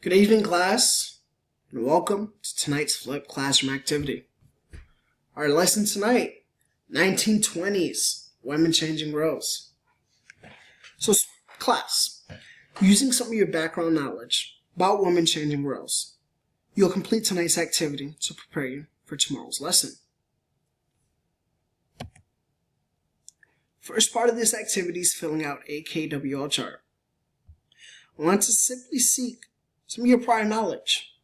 Good evening, class, and welcome to tonight's flipped classroom activity. Our lesson tonight, 1920s, women changing roles. So, class, using some of your background knowledge about women changing roles, you'll complete tonight's activity to prepare you for tomorrow's lesson. First part of this activity is filling out a KWL chart. I want to simply seek some of your prior knowledge.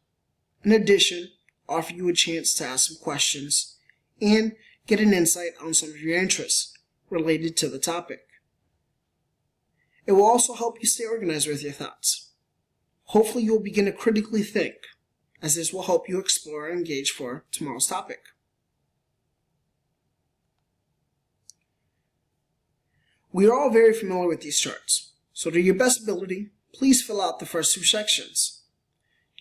In addition, offer you a chance to ask some questions and get an insight on some of your interests related to the topic. It will also help you stay organized with your thoughts. Hopefully you'll begin to critically think, as this will help you explore and engage for tomorrow's topic. We are all very familiar with these charts, so to your best ability, please fill out the first two sections.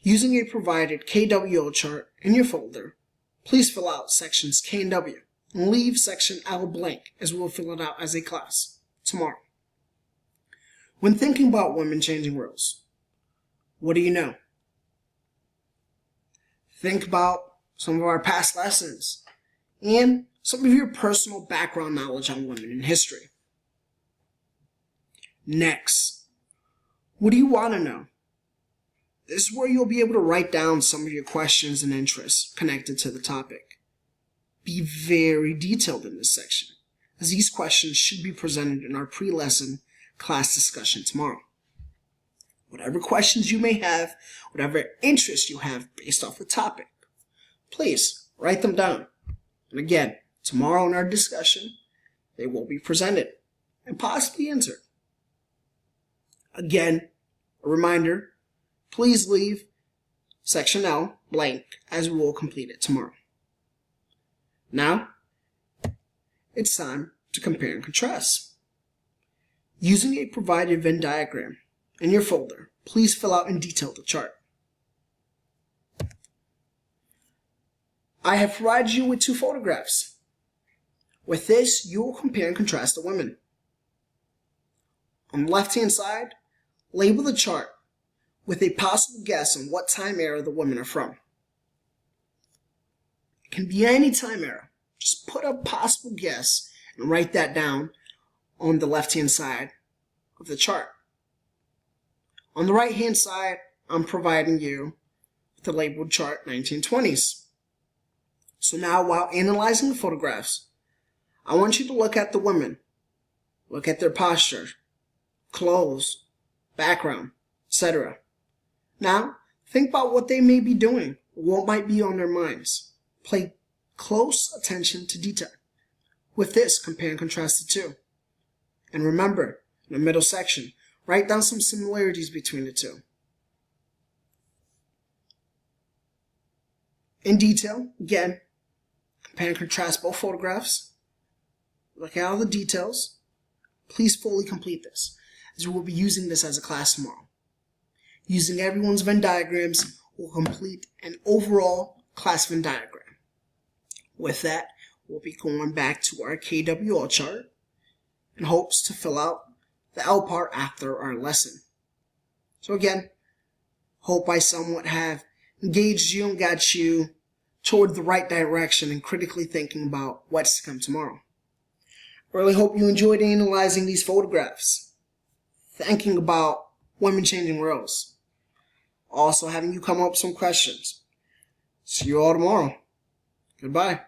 Using a provided KWL chart in your folder, please fill out sections K and W and leave section L blank, as we will fill it out as a class tomorrow. When thinking about women changing roles, what do you know? Think about some of our past lessons and some of your personal background knowledge on women in history. Next, what do you want to know? This is where you'll be able to write down some of your questions and interests connected to the topic. Be very detailed in this section, as these questions should be presented in our pre-lesson class discussion tomorrow. Whatever questions you may have, whatever interest you have based off the topic, please write them down. And again, tomorrow in our discussion, they will be presented and possibly answered. Again, a reminder, please leave section L blank, as we will complete it tomorrow. Now, it's time to compare and contrast. Using a provided Venn diagram in your folder, please fill out in detail the chart. I have provided you with two photographs. With this, you will compare and contrast the women. On the left-hand side, label the chart with a possible guess on what time era the women are from. It can be any time era. Just put a possible guess and write that down on the left-hand side of the chart. On the right-hand side, I'm providing you with the labeled chart 1920s. So now, while analyzing the photographs, I want you to look at the women. Look at their posture, clothes, background, etc. Now, think about what they may be doing, or what might be on their minds. Pay close attention to detail. With this, compare and contrast the two. And remember, in the middle section, write down some similarities between the two. In detail, again, compare and contrast both photographs. Look at all the details. Please fully complete this, as we will be using this as a class tomorrow. Using everyone's Venn diagrams, we'll complete an overall class Venn diagram. With that, we'll be going back to our KWL chart in hopes to fill out the L part after our lesson. So again, hope I somewhat have engaged you and got you toward the right direction and critically thinking about what's to come tomorrow. I really hope you enjoyed analyzing these photographs, thinking about women changing roles, also having you come up with some questions. See you all tomorrow. Goodbye.